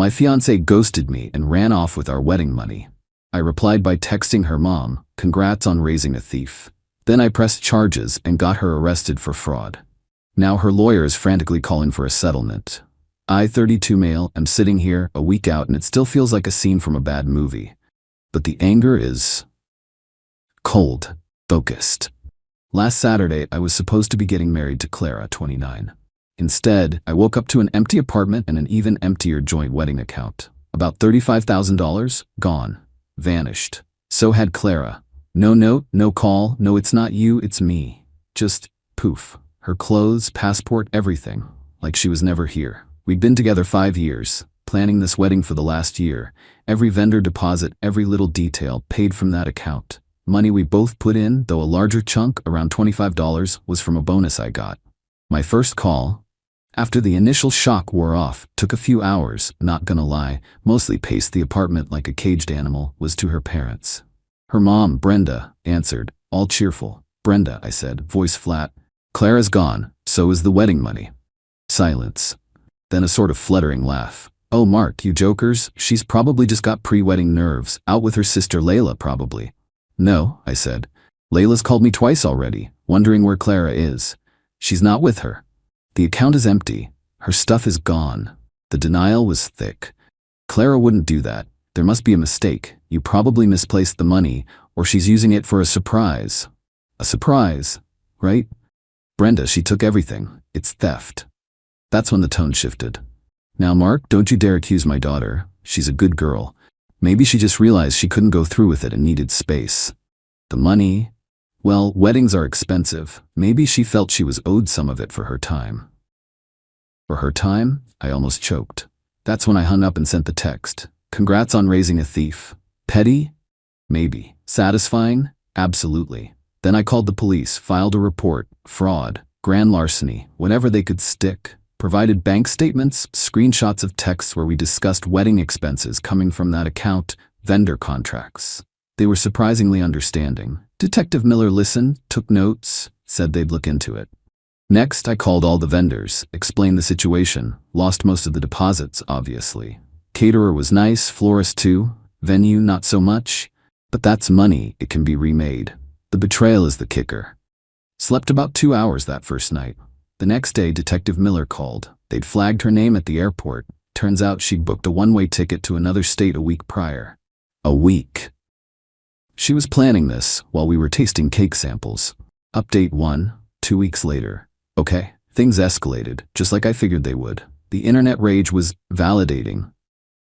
My fiancée ghosted me and ran off with our wedding money. I replied by texting her mom, "Congrats on raising a thief." Then I pressed charges and got her arrested for fraud. Now her lawyer is frantically calling for a settlement. I, 32 male, am sitting here, a week out, and it still feels like a scene from a bad movie. But the anger is cold, focused. Last Saturday, I was supposed to be getting married to Clara, 29. Instead, I woke up to an empty apartment and an even emptier joint wedding account. About $35,000, gone, vanished. So had Clara. No note, no call, no it's not you, it's me. Just poof. Her clothes, passport, everything. Like she was never here. We'd been together 5 years, planning this wedding for the last year. Every vendor deposit, every little detail paid from that account. Money we both put in, though a larger chunk, around $25, was from a bonus I got. My first call, after the initial shock wore off, took a few hours, not gonna lie, mostly paced the apartment like a caged animal, was to her parents. Her mom, Brenda, answered, all cheerful. "Brenda," I said, voice flat. "Clara's gone, so is the wedding money." Silence. Then a sort of fluttering laugh. "Oh Mark, you jokers, she's probably just got pre-wedding nerves, out with her sister Layla probably." "No," I said. "Layla's called me twice already, wondering where Clara is. She's not with her. The account is empty. Her stuff is gone." The denial was thick. "Clara wouldn't do that. There must be a mistake. You probably misplaced the money, or she's using it for a surprise." "A surprise, right?" "Brenda, she took everything. It's theft." That's when the tone shifted. "Now Mark, don't you dare accuse my daughter. She's a good girl. Maybe she just realized she couldn't go through with it and needed space. The money? Well, weddings are expensive. Maybe she felt she was owed some of it for her time." For her time? I almost choked. That's when I hung up and sent the text. "Congrats on raising a thief." Petty? Maybe. Satisfying? Absolutely. Then I called the police, filed a report, fraud, grand larceny, whatever they could stick. Provided bank statements, screenshots of texts where we discussed wedding expenses coming from that account, vendor contracts. They were surprisingly understanding. Detective Miller listened, took notes, said they'd look into it. Next, I called all the vendors, explained the situation, lost most of the deposits, obviously. Caterer was nice, florist too, venue not so much. But that's money, it can be remade. The betrayal is the kicker. Slept about 2 hours that first night. The next day, Detective Miller called. They'd flagged her name at the airport. Turns out she'd booked a one-way ticket to another state a week prior. A week. She was planning this while we were tasting cake samples. Update 1, 2 weeks later. Okay, things escalated, just like I figured they would. The internet rage was validating.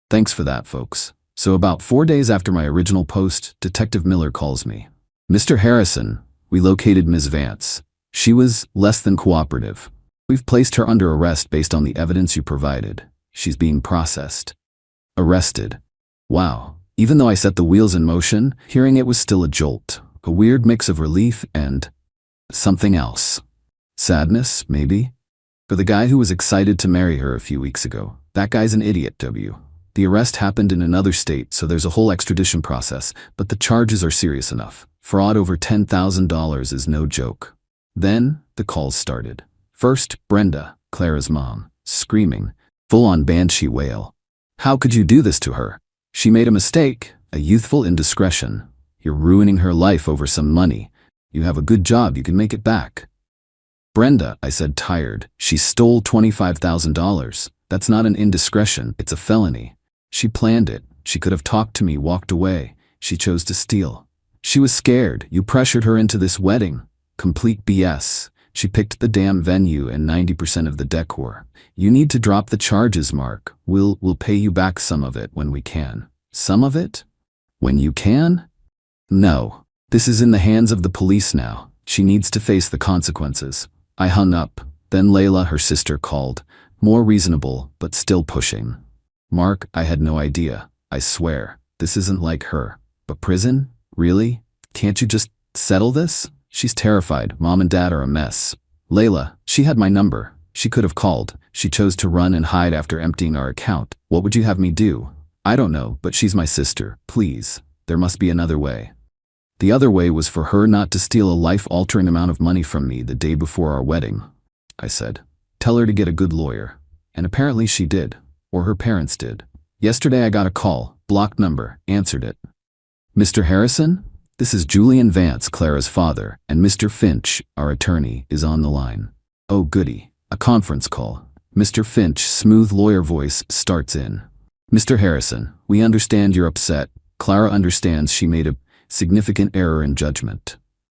Thanks for that, folks. So about 4 days after my original post, Detective Miller calls me. "Mr. Harrison, we located Ms. Vance. She was less than cooperative. We've placed her under arrest based on the evidence you provided. She's being processed." Arrested. Wow. Even though I set the wheels in motion, hearing it was still a jolt. A weird mix of relief and something else. Sadness, maybe? For the guy who was excited to marry her a few weeks ago. That guy's an idiot, W. The arrest happened in another state, so there's a whole extradition process, but the charges are serious enough. Fraud over $10,000 is no joke. Then, the calls started. First, Brenda, Clara's mom, screaming, full-on banshee wail. "How could you do this to her? She made a mistake, a youthful indiscretion. You're ruining her life over some money. You have a good job, you can make it back." "Brenda," I said, tired, "she stole $25,000. That's not an indiscretion, it's a felony. She planned it. She could have talked to me, walked away. She chose to steal. She was scared. You pressured her into this wedding. Complete BS. She picked the damn venue and 90% of the decor. You need to drop the charges, Mark. We'll pay you back some of it when we can." "Some of it? When you can?" "No. This is in the hands of the police now. She needs to face the consequences." I hung up. Then Layla, her sister, called. More reasonable, but still pushing. "Mark, I had no idea. I swear. This isn't like her. But prison? Really? Can't you just settle this?" "She's terrified. Mom and Dad are a mess." "Layla, she had my number. She could have called. She chose to run and hide after emptying our account. What would you have me do?" "I don't know, but she's my sister. Please. There must be another way." The other way was for her not to steal a life-altering amount of money from me the day before our wedding. I said, "Tell her to get a good lawyer." And apparently she did. Or her parents did. Yesterday I got a call, blocked number, answered it. Mr. Harrison? This is Julian Vance, Clara's father, and Mr. Finch, our attorney, is on the line. Oh goody, a conference call. Mr. Finch, smooth lawyer voice, starts in. Mr. Harrison, we understand you're upset. Clara understands she made a significant error in judgment.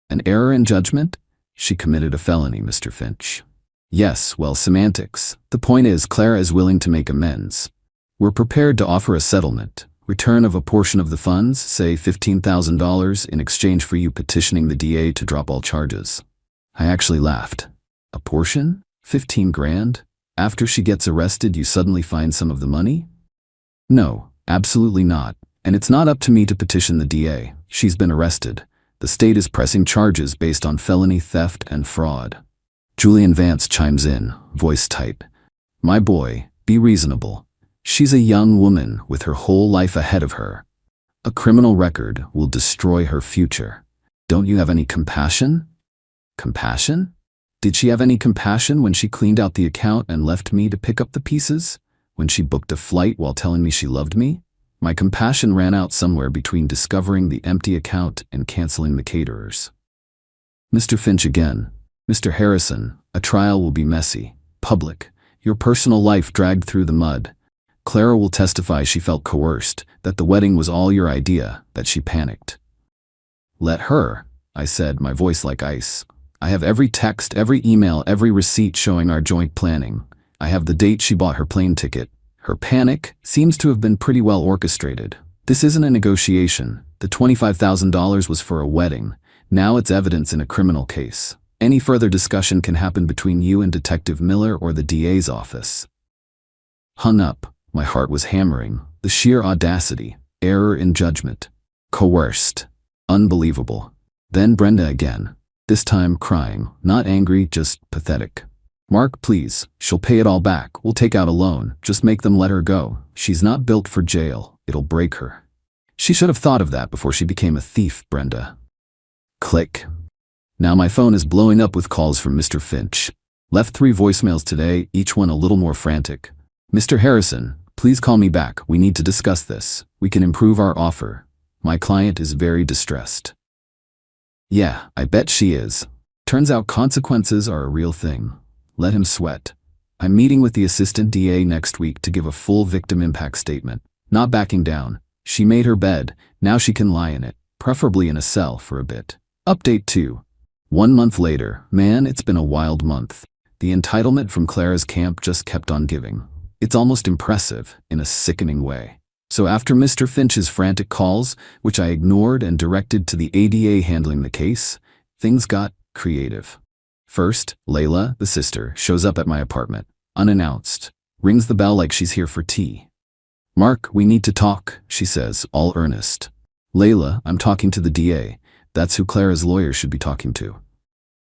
An error in judgment? She committed a felony, Mr. Finch. Yes, well, semantics. The point is, Clara is willing to make amends. We're prepared to offer a settlement. Return of a portion of the funds, say $15,000, in exchange for you petitioning the DA to drop all charges. I actually laughed. A portion? 15 grand? After she gets arrested, you suddenly find some of the money? No, absolutely not. And it's not up to me to petition the DA. She's been arrested. The state is pressing charges based on felony theft and fraud. Julian Vance chimes in, voice tight. My boy, be reasonable. She's a young woman with her whole life ahead of her. A criminal record will destroy her future. Don't you have any compassion? Compassion? Did she have any compassion when she cleaned out the account and left me to pick up the pieces? When she booked a flight while telling me she loved me? My compassion ran out somewhere between discovering the empty account and canceling the caterers. Mr. Finch again. Mr. Harrison, a trial will be messy, public, your personal life dragged through the mud. Clara will testify she felt coerced, that the wedding was all your idea, that she panicked. Let her, I said, my voice like ice. I have every text, every email, every receipt showing our joint planning. I have the date she bought her plane ticket. Her panic seems to have been pretty well orchestrated. This isn't a negotiation. The $25,000 was for a wedding. Now it's evidence in a criminal case. Any further discussion can happen between you and Detective Miller or the DA's office. Hung up. My heart was hammering. The sheer audacity. Error in judgment. Coerced. Unbelievable. Then Brenda again. This time crying. Not angry, just pathetic. Mark, please. She'll pay it all back. We'll take out a loan. Just make them let her go. She's not built for jail. It'll break her. She should have thought of that before she became a thief, Brenda. Click. Now my phone is blowing up with calls from Mr. Finch. Left 3 voicemails today, each one a little more frantic. Mr. Harrison, please call me back. We need to discuss this. We can improve our offer. My client is very distressed. Yeah, I bet she is. Turns out consequences are a real thing. Let him sweat. I'm meeting with the assistant DA next week to give a full victim impact statement. Not backing down. She made her bed. Now she can lie in it, preferably in a cell for a bit. Update 2. 1 month later. Man, it's been a wild month. The entitlement from Clara's camp just kept on giving. It's almost impressive, in a sickening way. So after Mr. Finch's frantic calls, which I ignored and directed to the ADA handling the case, things got creative. First, Layla, the sister, shows up at my apartment, unannounced, rings the bell like she's here for tea. Mark, we need to talk, she says, all earnest. Layla, I'm talking to the DA. That's who Clara's lawyer should be talking to.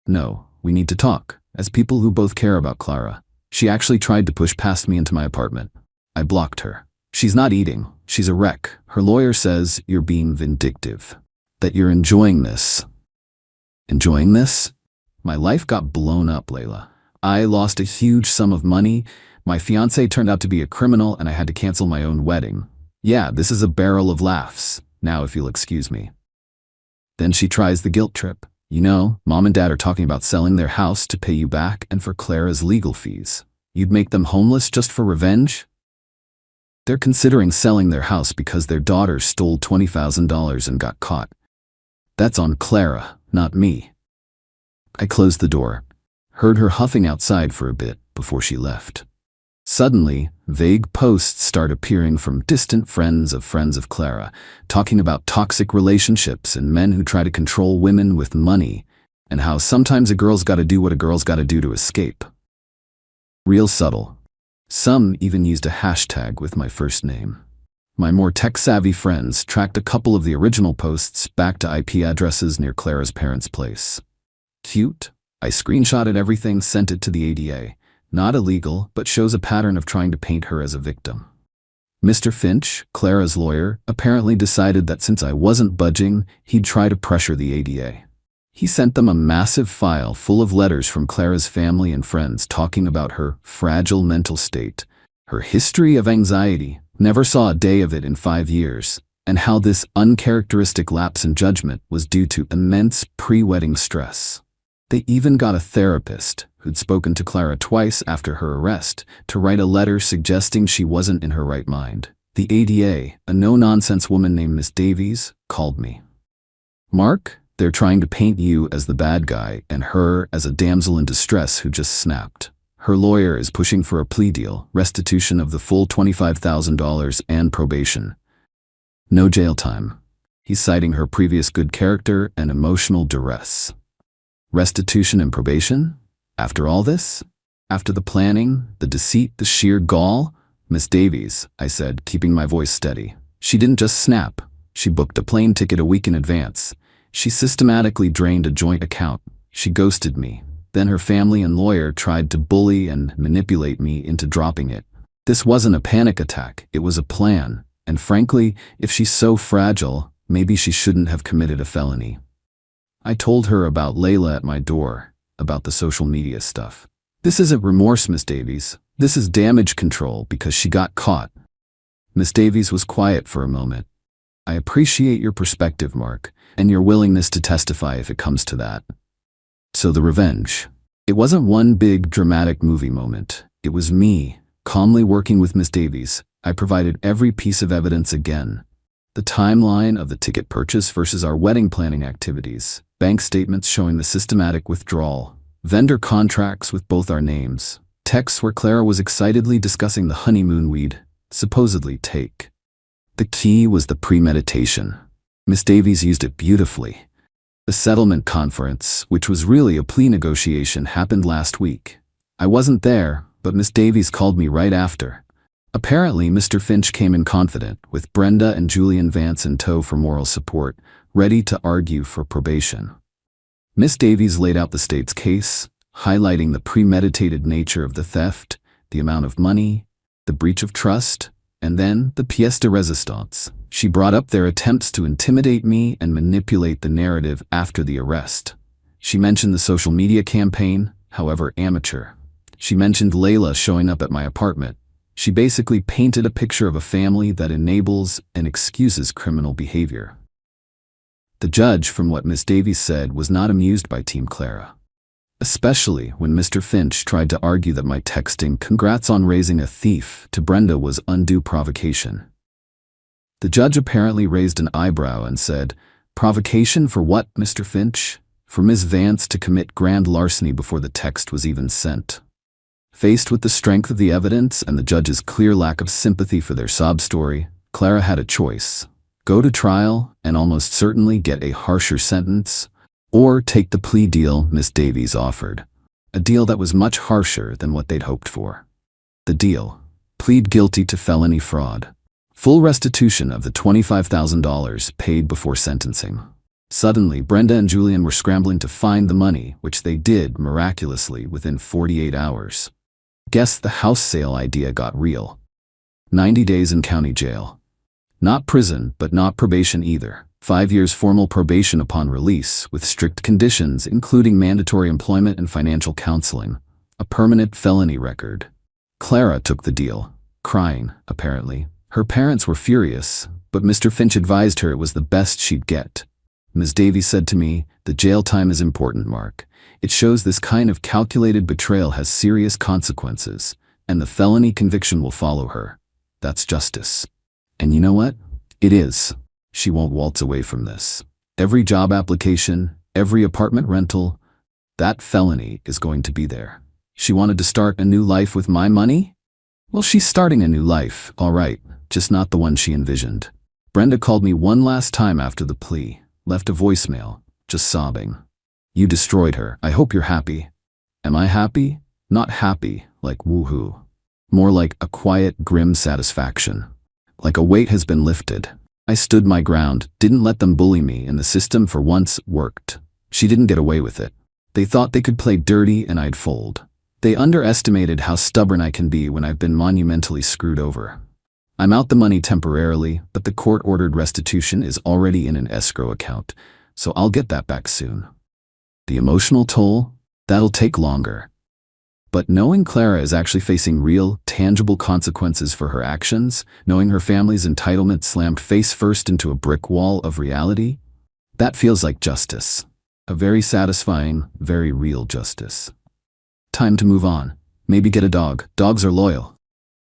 No, we need to talk, as people who both care about Clara. She actually tried to push past me into my apartment. I blocked her. She's not eating. She's a wreck. Her lawyer says you're being vindictive. That you're enjoying this. Enjoying this? My life got blown up, Layla. I lost a huge sum of money. My fiancé turned out to be a criminal and I had to cancel my own wedding. Yeah, this is a barrel of laughs. Now if you'll excuse me. Then she tries the guilt trip. You know, Mom and Dad are talking about selling their house to pay you back and for Clara's legal fees. You'd make them homeless just for revenge? They're considering selling their house because their daughter stole $20,000 and got caught. That's on Clara, not me. I closed the door, heard her huffing outside for a bit before she left. Suddenly, vague posts start appearing from distant friends of Clara, talking about toxic relationships and men who try to control women with money, and how sometimes a girl's gotta do what a girl's gotta do to escape. Real subtle. Some even used a hashtag with my first name. My more tech-savvy friends tracked a couple of the original posts back to IP addresses near Clara's parents' place. Cute. I screenshotted everything, sent it to the ADA. Not illegal, but shows a pattern of trying to paint her as a victim. Mr. Finch, Clara's lawyer, apparently decided that since I wasn't budging, he'd try to pressure the ADA. He sent them a massive file full of letters from Clara's family and friends talking about her fragile mental state, her history of anxiety, Never saw a day of it in 5 years, and how this uncharacteristic lapse in judgment was due to immense pre-wedding stress. They even got a therapist, who'd spoken to Clara twice after her arrest, to write a letter suggesting she wasn't in her right mind. The ADA, a no-nonsense woman named Miss Davies, called me. "Mark, they're trying to paint you as the bad guy and her as a damsel in distress who just snapped. Her lawyer is pushing for a plea deal, restitution of the full $25,000 and probation. No jail time." He's citing her previous good character and emotional duress. Restitution and probation? After all this? After the planning, the deceit, the sheer gall? "Miss Davies," I said, keeping my voice steady. "She didn't just snap. She booked a plane ticket a week in advance. She systematically drained a joint account. She ghosted me. Then her family and lawyer tried to bully and manipulate me into dropping it. This wasn't a panic attack, it was a plan. And frankly, if she's so fragile, maybe she shouldn't have committed a felony." I told her about Layla at my door, about the social media stuff. "This isn't remorse, Miss Davies. This is damage control because she got caught." Miss Davies was quiet for a moment. "I appreciate your perspective, Mark, and your willingness to testify if it comes to that." So the revenge. It wasn't one big dramatic movie moment. It was me, calmly working with Miss Davies. I provided every piece of evidence again. The timeline of the ticket purchase versus our wedding planning activities, bank statements showing the systematic withdrawal, vendor contracts with both our names, texts where Clara was excitedly discussing the honeymoon we'd supposedly take. The key was the premeditation. Miss Davies used it beautifully. The settlement conference, which was really a plea negotiation, happened last week. I wasn't there, but Miss Davies called me right after. Apparently, Mr. Finch came in confident, with Brenda and Julian Vance in tow for moral support, ready to argue for probation. Miss Davies laid out the state's case, highlighting the premeditated nature of the theft, the amount of money, the breach of trust, and then the pièce de résistance. She brought up their attempts to intimidate me and manipulate the narrative after the arrest. She mentioned the social media campaign, however amateur. She mentioned Layla showing up at my apartment. She basically painted a picture of a family that enables and excuses criminal behavior. The judge, from what Miss Davies said, was not amused by Team Clara. Especially when Mr. Finch tried to argue that my texting "congrats on raising a thief" to Brenda was undue provocation. The judge apparently raised an eyebrow and said, "Provocation for what, Mr. Finch? For Ms. Vance to commit grand larceny before the text was even sent." Faced with the strength of the evidence and the judge's clear lack of sympathy for their sob story, Clara had a choice: go to trial and almost certainly get a harsher sentence, or take the plea deal Miss Davies offered. A deal that was much harsher than what they'd hoped for. The deal: plead guilty to felony fraud. Full restitution of the $25,000 paid before sentencing. Suddenly, Brenda and Julian were scrambling to find the money, which they did miraculously within 48 hours. Guess the house sale idea got real. 90 days in county jail. Not prison, but not probation either. 5 years formal probation upon release, with strict conditions including mandatory employment and financial counseling. A permanent felony record. Clara took the deal, crying, apparently. Her parents were furious, but Mr. Finch advised her it was the best she'd get. Ms. Davies said to me, "The jail time is important, Mark. It shows this kind of calculated betrayal has serious consequences, and the felony conviction will follow her. That's justice." And you know what? It is. She won't waltz away from this. Every job application, every apartment rental, that felony is going to be there. She wanted to start a new life with my money? Well, she's starting a new life, all right, just not the one she envisioned. Brenda called me one last time after the plea, left a voicemail, just sobbing. "You destroyed her. I hope you're happy." Am I happy? Not happy, like woohoo. More like a quiet, grim satisfaction. Like a weight has been lifted. I stood my ground, didn't let them bully me, and the system for once worked. She didn't get away with it. They thought they could play dirty and I'd fold. They underestimated how stubborn I can be when I've been monumentally screwed over. I'm out the money temporarily, but the court-ordered restitution is already in an escrow account, so I'll get that back soon. The emotional toll? That'll take longer. But knowing Clara is actually facing real, tangible consequences for her actions, knowing her family's entitlement slammed face first into a brick wall of reality, that feels like justice. A very satisfying, very real justice. Time to move on. Maybe get a dog. Dogs are loyal.